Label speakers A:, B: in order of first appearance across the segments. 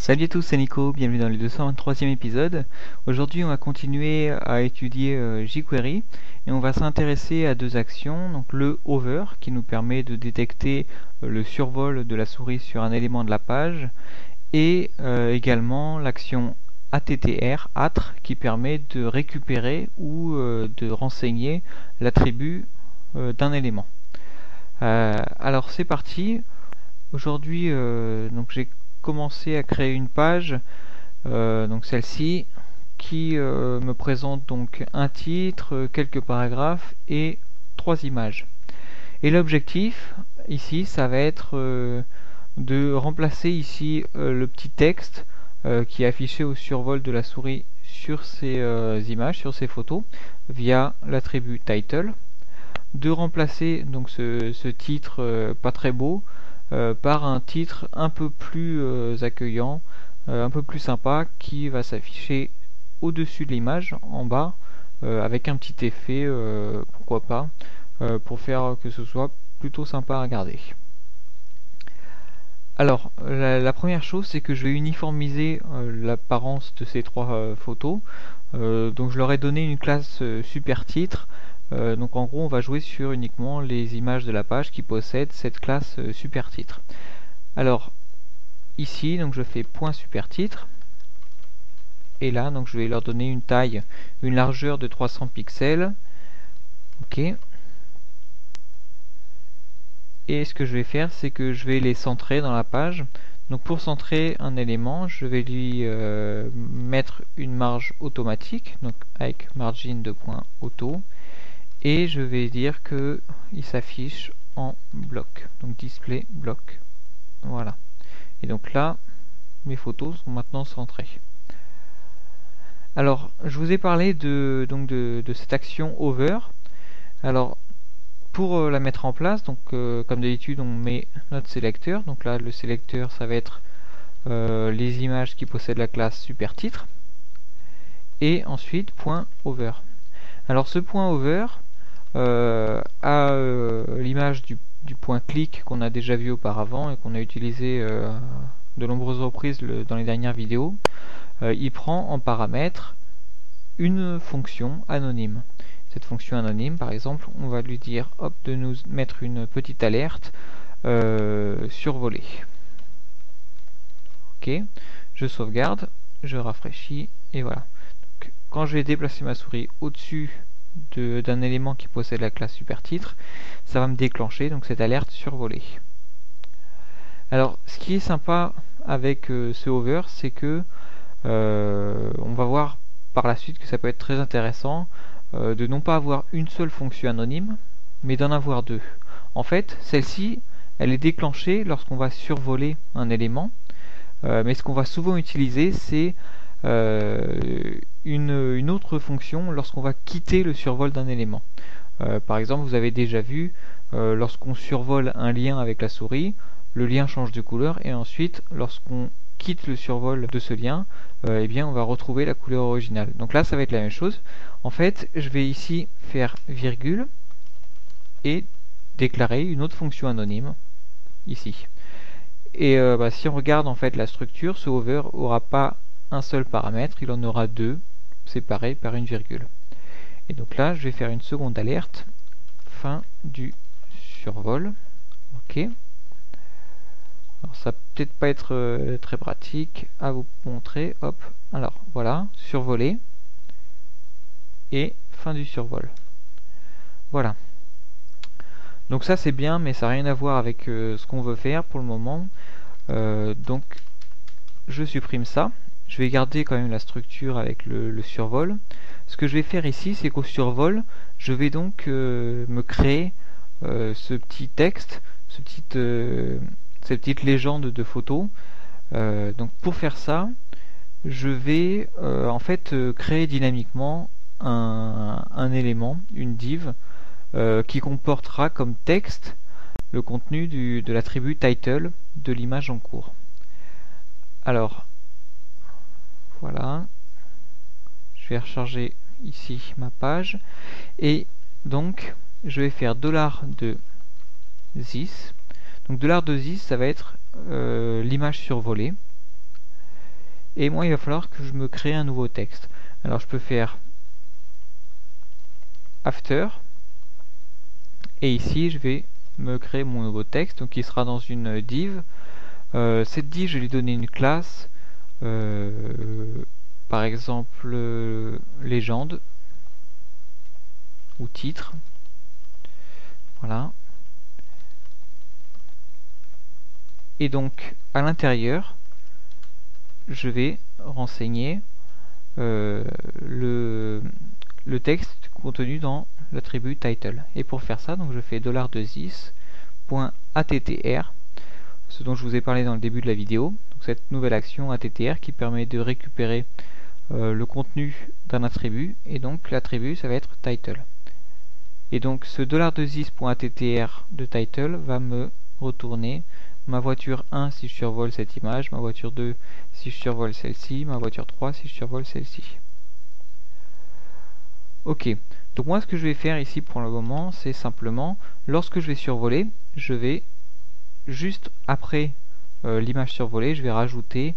A: Salut à tous, c'est Nico, bienvenue dans le 223e épisode. Aujourd'hui on va continuer à étudier jQuery et on va s'intéresser à deux actions, donc le hover qui nous permet de détecter le survol de la souris sur un élément de la page et également l'action attr, qui permet de récupérer ou de renseigner l'attribut d'un élément. Alors c'est parti. Aujourd'hui donc j'ai commencé à créer une page, donc celle-ci, qui me présente donc un titre, quelques paragraphes et trois images. Et l'objectif ici, ça va être de remplacer ici le petit texte qui est affiché au survol de la souris sur ces images, sur ces photos, via l'attribut title, de remplacer donc ce titre pas très beau par un titre un peu plus accueillant, un peu plus sympa, qui va s'afficher au-dessus de l'image, en bas, avec un petit effet, pourquoi pas, pour faire que ce soit plutôt sympa à regarder. Alors, la première chose, c'est que je vais uniformiser l'apparence de ces trois photos. Donc je leur ai donné une classe super titre. Donc en gros, on va jouer sur uniquement les images de la page qui possèdent cette classe super titre. Alors ici, donc je fais point super titre. Et là, donc je vais leur donner une taille, une largeur de 300 pixels. Ok. Et ce que je vais faire, c'est que je vais les centrer dans la page. Donc pour centrer un élément, je vais lui mettre une marge automatique, donc avec margin de point auto, et je vais dire que il s'affiche en bloc, donc display bloc. Voilà. Et donc là, mes photos sont maintenant centrées. Alors, je vous ai parlé de cette action over. Alors, pour la mettre en place, donc comme d'habitude, on met notre sélecteur. Donc là, le sélecteur, ça va être les images qui possèdent la classe super titre. Et ensuite, point over. Alors, ce point over a l'image du point clic qu'on a déjà vu auparavant et qu'on a utilisé de nombreuses reprises dans les dernières vidéos. Il prend en paramètre une fonction anonyme. Cette fonction anonyme, par exemple, on va lui dire hop, de nous mettre une petite alerte survolée. Ok, je sauvegarde, je rafraîchis et voilà. Donc, quand je vais déplacer ma souris au-dessus d'un élément qui possède la classe super titre, ça va me déclencher donc cette alerte survolée. Alors, ce qui est sympa avec ce hover, c'est que on va voir par la suite que ça peut être très intéressant de non pas avoir une seule fonction anonyme, mais d'en avoir deux. En fait, celle-ci, elle est déclenchée lorsqu'on va survoler un élément, mais ce qu'on va souvent utiliser, c'est une autre fonction lorsqu'on va quitter le survol d'un élément. Par exemple, vous avez déjà vu, lorsqu'on survole un lien avec la souris, le lien change de couleur, et ensuite, lorsqu'on quitte le survol de ce lien, eh bien on va retrouver la couleur originale. Donc là ça va être la même chose. En fait, je vais ici faire virgule et déclarer une autre fonction anonyme ici. Et si on regarde en fait la structure, ce hover aura pas un seul paramètre, il en aura deux séparés par une virgule. Et donc là je vais faire une seconde alerte, fin du survol. Ok. Alors ça va peut-être pas être très pratique à vous montrer. Hop, alors voilà, survolé et fin du survol. Voilà. Donc ça c'est bien, mais ça n'a rien à voir avec ce qu'on veut faire pour le moment. Donc je supprime ça. Je vais garder quand même la structure avec le survol. Ce que je vais faire ici, c'est qu'au survol, je vais donc me créer ce petit texte, cette petite légende de photos. Donc pour faire ça, je vais en fait créer dynamiquement un élément, une div, qui comportera comme texte le contenu de l'attribut title de l'image en cours. Alors voilà, je vais recharger ici ma page et donc je vais faire $de this. Donc $de this, ça va être l'image survolée. et moi il va falloir que je me crée un nouveau texte. Alors je peux faire after, et ici je vais me créer mon nouveau texte, donc il sera dans une div. Cette div, je vais lui donner une classe, par exemple légende ou titre. Voilà. Et donc à l'intérieur, je vais renseigner le texte contenu dans l'attribut title. Et pour faire ça, donc je fais $2is.attr, ce dont je vous ai parlé dans le début de la vidéo. Donc cette nouvelle action attr qui permet de récupérer le contenu d'un attribut, et donc l'attribut ça va être title. Et donc ce $2is.attr de title va me retourner ma voiture 1 si je survole cette image, ma voiture 2 si je survole celle-ci, ma voiture 3 si je survole celle-ci. Ok, donc moi ce que je vais faire ici pour le moment, c'est simplement, lorsque je vais survoler, je vais juste après l'image survolée, je vais rajouter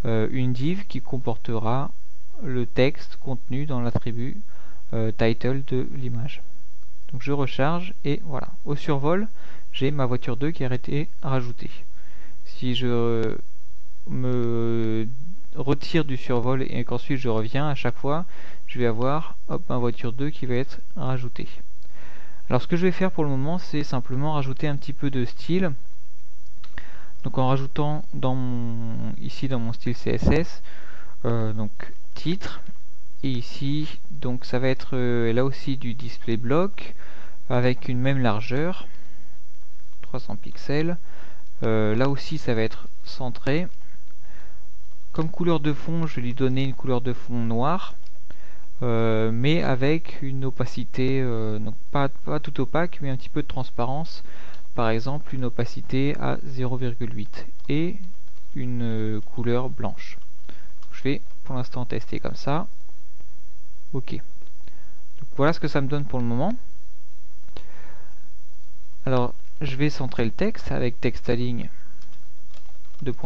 A: une div qui comportera le texte contenu dans l'attribut title de l'image. Donc je recharge et voilà, au survol, j'ai ma voiture 2 qui a été rajoutée. Si je me retire du survol et qu'ensuite je reviens, à chaque fois, je vais avoir ma voiture 2 qui va être rajoutée. Alors ce que je vais faire pour le moment, c'est simplement rajouter un petit peu de style. Donc en rajoutant ici dans mon style CSS, donc titre, et ici donc ça va être là aussi du display block avec une même largeur, 300 pixels. Là aussi ça va être centré. Comme couleur de fond, je vais lui donner une couleur de fond noire, mais avec une opacité, donc pas tout opaque, mais un petit peu de transparence. Par exemple, une opacité à 0,8 et une couleur blanche. Je vais pour l'instant tester comme ça. Ok. Donc voilà ce que ça me donne pour le moment. Alors, je vais centrer le texte avec textalign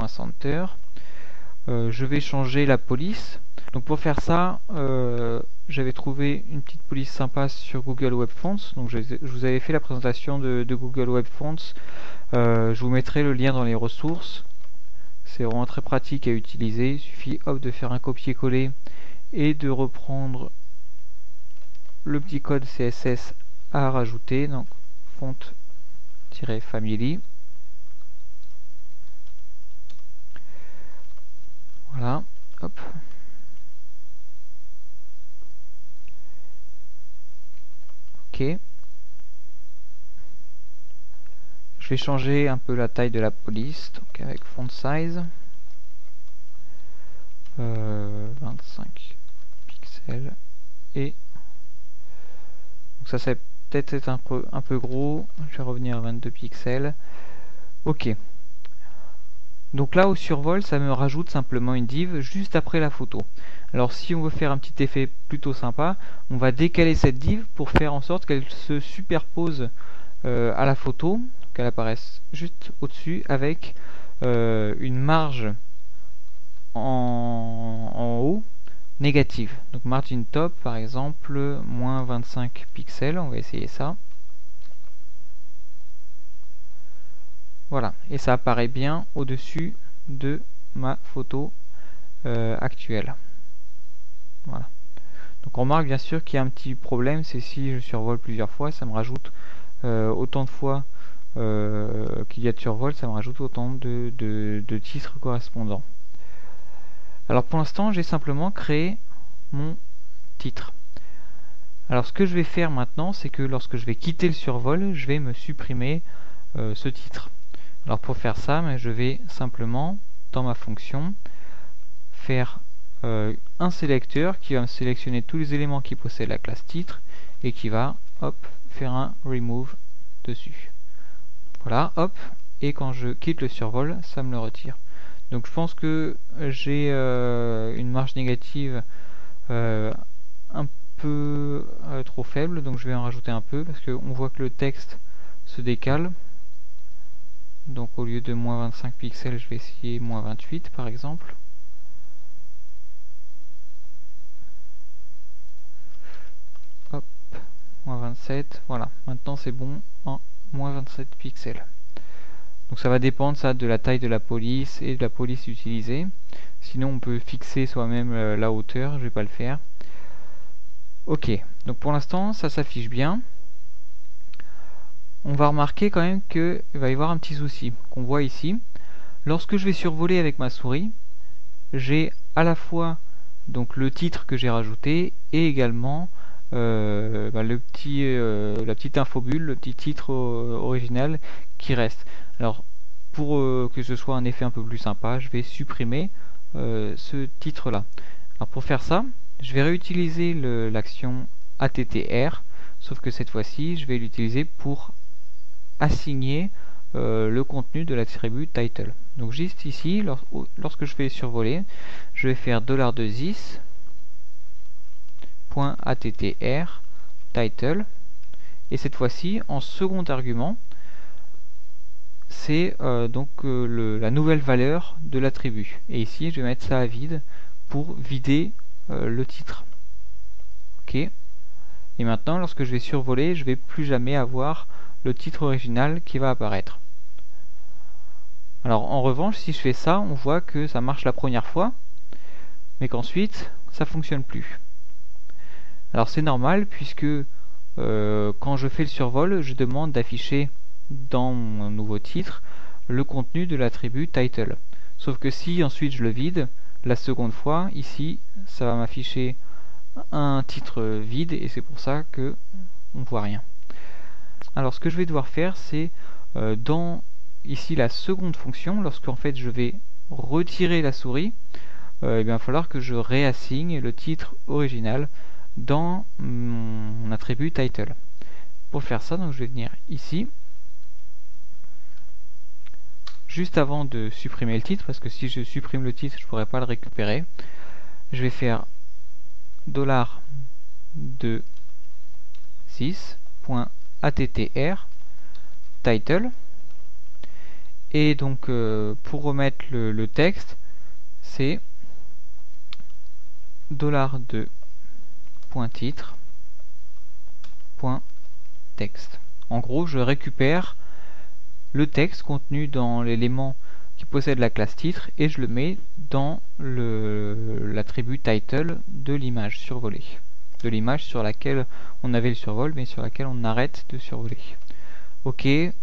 A: $center. Je vais changer la police. Donc pour faire ça, j'avais trouvé une petite police sympa sur Google Web Fonts. Donc je vous avais fait la présentation de Google Web Fonts. Je vous mettrai le lien dans les ressources. C'est vraiment très pratique à utiliser. Il suffit de faire un copier-coller et de reprendre le petit code CSS à rajouter. Donc font-family. Voilà. Hop. Ok. Je vais changer un peu la taille de la police, donc avec font size 25 pixels, et donc ça peut-être un peu gros. Je vais revenir à 22 pixels. Ok. Donc là au survol, ça me rajoute simplement une div juste après la photo. Alors si on veut faire un petit effet plutôt sympa, on va décaler cette div pour faire en sorte qu'elle se superpose à la photo, qu'elle apparaisse juste au-dessus avec une marge en haut négative. Donc margin top par exemple, moins 25 pixels, on va essayer ça. Voilà, et ça apparaît bien au-dessus de ma photo actuelle. Voilà. Donc on remarque bien sûr qu'il y a un petit problème, c'est si je survole plusieurs fois, ça me rajoute autant de fois qu'il y a de survol, ça me rajoute autant de titres correspondants. Alors pour l'instant, j'ai simplement créé mon titre. Alors ce que je vais faire maintenant, c'est que lorsque je vais quitter le survol, je vais me supprimer ce titre. Alors pour faire ça, je vais simplement, dans ma fonction, faire un sélecteur qui va me sélectionner tous les éléments qui possèdent la classe titre et qui va faire un remove dessus. Voilà, hop, et quand je quitte le survol, ça me le retire. Donc je pense que j'ai une marge négative un peu trop faible, donc je vais en rajouter un peu parce qu'on voit que le texte se décale. Donc au lieu de moins 25 pixels, je vais essayer moins 28 par exemple. 27, voilà, maintenant c'est bon en moins 27 pixels. Donc ça va dépendre ça de la taille de la police et de la police utilisée. Sinon on peut fixer soi-même la hauteur, je vais pas le faire. Ok, donc pour l'instant ça s'affiche bien. On va remarquer quand même qu'il va y avoir un petit souci qu'on voit ici. Lorsque je vais survoler avec ma souris, j'ai à la fois donc le titre que j'ai rajouté et également la petite infobulle, le petit titre original qui reste. Alors pour que ce soit un effet un peu plus sympa, je vais supprimer ce titre là. Alors pour faire ça, je vais réutiliser l'action attr, sauf que cette fois-ci je vais l'utiliser pour assigner le contenu de l'attribut title. Donc juste ici, lorsque je vais survoler, je vais faire $10.attr title, et cette fois-ci en second argument c'est la nouvelle valeur de l'attribut, et ici je vais mettre ça à vide pour vider le titre. Ok, et maintenant lorsque je vais survoler, je vais plus jamais avoir le titre original qui va apparaître. Alors en revanche, si je fais ça, on voit que ça marche la première fois, mais qu'ensuite ça fonctionne plus. Alors c'est normal, puisque quand je fais le survol, je demande d'afficher dans mon nouveau titre le contenu de l'attribut title. Sauf que si ensuite je le vide, la seconde fois, ici, ça va m'afficher un titre vide, et c'est pour ça que on voit rien. Alors ce que je vais devoir faire, c'est dans ici la seconde fonction, lorsqu'en fait je vais retirer la souris, il va falloir que je réassigne le titre original dans mon attribut title. Pour faire ça, donc je vais venir ici, juste avant de supprimer le titre, parce que si je supprime le titre, je ne pourrai pas le récupérer. Je vais faire $6.attr title, et donc pour remettre le texte, c'est $2.titre.text. En gros, je récupère le texte contenu dans l'élément qui possède la classe titre et je le mets dans l'attribut title de l'image survolée, de l'image sur laquelle on avait le survol mais sur laquelle on arrête de survoler. Ok, et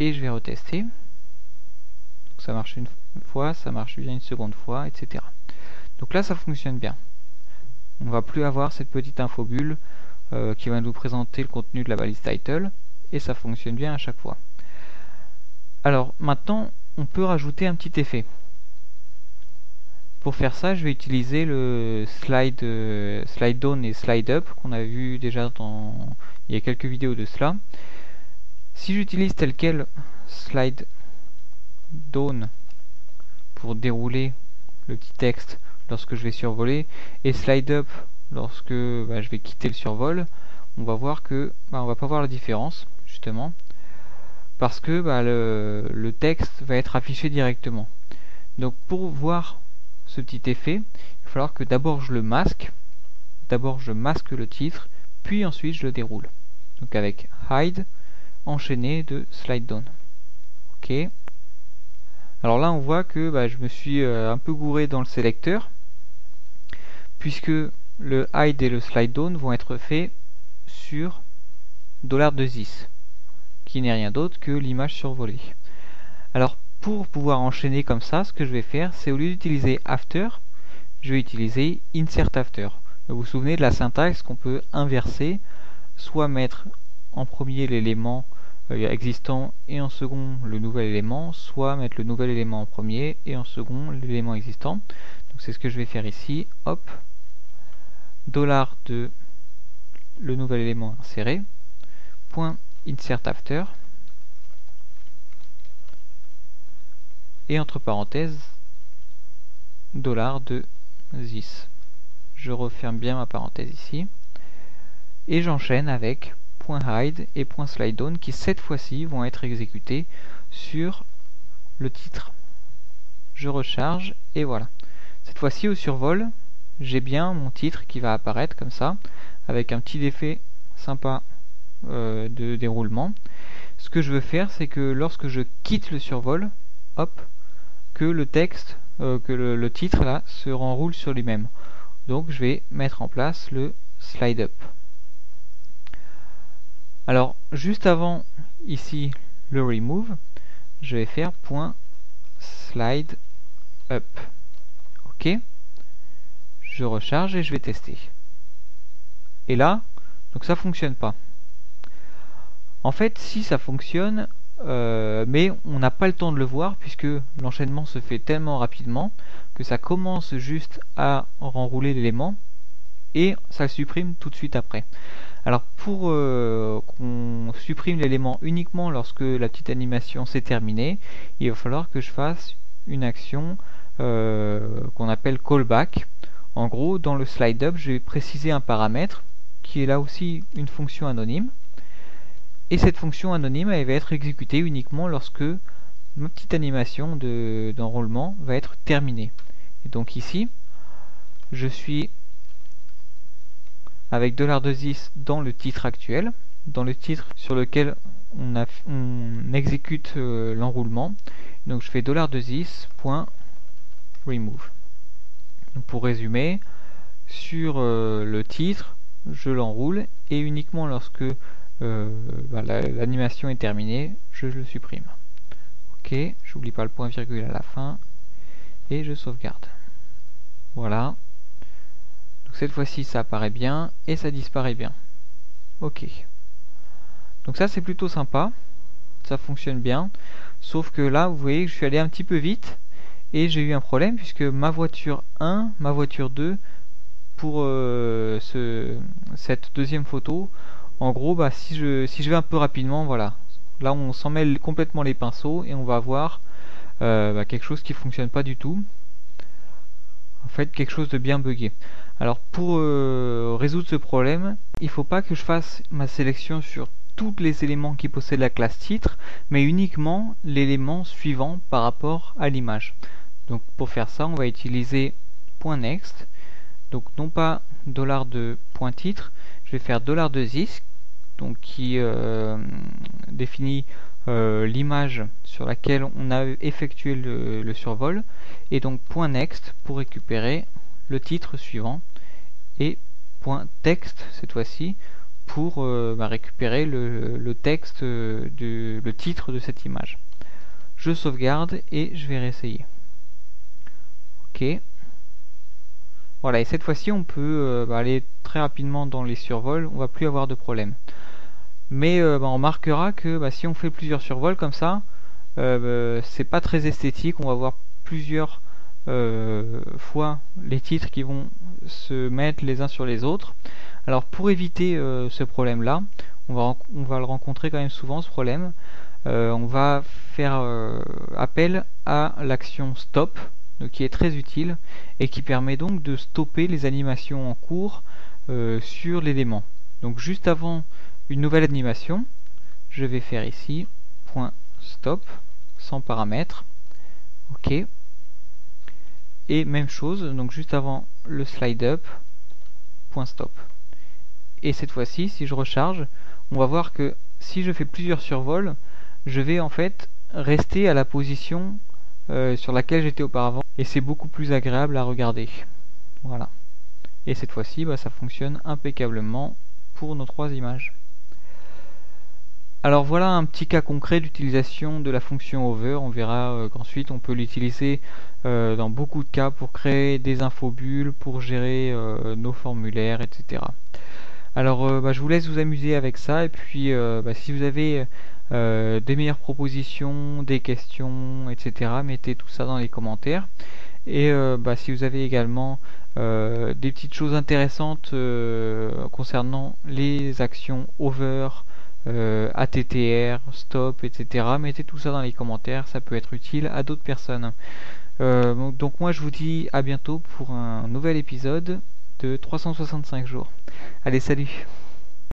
A: je vais retester. Donc ça marche une fois, ça marche bien une seconde fois, etc. Donc là ça fonctionne bien. On ne va plus avoir cette petite infobulle qui va nous présenter le contenu de la balise title, et ça fonctionne bien à chaque fois. Alors maintenant on peut rajouter un petit effet. Pour faire ça, je vais utiliser le slide down et slide up qu'on a vu déjà il y a quelques vidéos de cela. Si j'utilise tel quel slide down pour dérouler le petit texte lorsque je vais survoler, et slide up lorsque je vais quitter le survol, on va voir que on va pas voir la différence, justement, parce que le texte va être affiché directement. Donc pour voir ce petit effet, il va falloir que d'abord je le masque, d'abord je masque le titre, puis ensuite je le déroule. Donc avec hide enchaîné de slide down. Ok. Alors là on voit que je me suis un peu gouré dans le sélecteur, puisque le hide et le slide down vont être faits sur $2.10, qui n'est rien d'autre que l'image survolée. Alors pour pouvoir enchaîner comme ça, ce que je vais faire, c'est au lieu d'utiliser after, je vais utiliser insert after. Vous vous souvenez de la syntaxe qu'on peut inverser, soit mettre en premier l'élément existant et en second le nouvel élément, soit mettre le nouvel élément en premier et en second l'élément existant. Donc c'est ce que je vais faire ici. Hop, $de le nouvel élément inséré, point insert after, et entre parenthèses $de 10. Je referme bien ma parenthèse ici et j'enchaîne avec .hide et .slideDown qui cette fois-ci vont être exécutés sur le titre. Je recharge et voilà. Cette fois-ci au survol, j'ai bien mon titre qui va apparaître comme ça, avec un petit effet sympa de déroulement. Ce que je veux faire, c'est que lorsque je quitte le survol, hop, que le texte, que le titre là, se renroule sur lui-même. Donc je vais mettre en place le slide up. Alors juste avant ici le remove, je vais faire .slide up. Ok, je recharge et je vais tester. Et là, donc ça fonctionne pas. En fait, si ça fonctionne, mais on n'a pas le temps de le voir puisque l'enchaînement se fait tellement rapidement que ça commence juste à renrouler l'élément et ça le supprime tout de suite après. Alors pour qu'on supprime l'élément uniquement lorsque la petite animation s'est terminée, il va falloir que je fasse une action qu'on appelle callback. En gros, dans le slide up, je vais préciser un paramètre qui est là aussi une fonction anonyme. Et cette fonction anonyme, elle va être exécutée uniquement lorsque ma petite animation d'enrôlement va être terminée. Et donc ici, je suis avec $2 dans le titre actuel, dans le titre sur lequel on exécute l'enroulement. Donc je fais $2.remove. Donc pour résumer, sur le titre, je l'enroule et uniquement lorsque l'animation est terminée, je le supprime. Ok, j'oublie pas le point virgule à la fin et je sauvegarde. Voilà. Donc cette fois-ci ça apparaît bien et ça disparaît bien. Ok. Donc ça c'est plutôt sympa, ça fonctionne bien. Sauf que là vous voyez que je suis allé un petit peu vite et j'ai eu un problème puisque ma voiture 1, ma voiture 2 pour cette deuxième photo, en gros si je vais un peu rapidement, voilà, là on s'en mêle complètement les pinceaux et on va avoir quelque chose qui fonctionne pas du tout, en fait quelque chose de bien buggé. Alors pour résoudre ce problème, il ne faut pas que je fasse ma sélection sur tous les éléments qui possèdent la classe titre, mais uniquement l'élément suivant par rapport à l'image. Donc pour faire ça, on va utiliser .next, donc non pas $2.titre, je vais faire $2.this, donc qui définit l'image sur laquelle on a effectué le survol, et donc .next pour récupérer le titre suivant, et .text cette fois-ci pour récupérer le texte, le titre de cette image. Je sauvegarde et je vais réessayer. Ok. Voilà, et cette fois-ci on peut aller très rapidement dans les survols, on va plus avoir de problème. Mais on remarquera que si on fait plusieurs survols comme ça, c'est pas très esthétique, on va voir plusieurs fois les titres qui vont se mettre les uns sur les autres. Alors pour éviter ce problème là, on va le rencontrer quand même souvent ce problème. On va faire appel à l'action stop, qui est très utile et qui permet donc de stopper les animations en cours sur l'élément. Donc juste avant une nouvelle animation, je vais faire ici .stop sans paramètre. Ok. Et même chose, donc juste avant le slide up, .stop. Et cette fois-ci, si je recharge, on va voir que si je fais plusieurs survols, je vais en fait rester à la position sur laquelle j'étais auparavant, et c'est beaucoup plus agréable à regarder. Voilà. Et cette fois-ci, ça fonctionne impeccablement pour nos trois images. Alors voilà un petit cas concret d'utilisation de la fonction over. On verra qu'ensuite on peut l'utiliser dans beaucoup de cas pour créer des infobulles, pour gérer nos formulaires, etc. Alors je vous laisse vous amuser avec ça, et puis si vous avez des meilleures propositions, des questions, etc., mettez tout ça dans les commentaires. Et si vous avez également des petites choses intéressantes concernant les actions over, ATTR, stop, etc., mettez tout ça dans les commentaires, ça peut être utile à d'autres personnes. Donc moi je vous dis à bientôt pour un nouvel épisode de 365 jours. Allez, salut!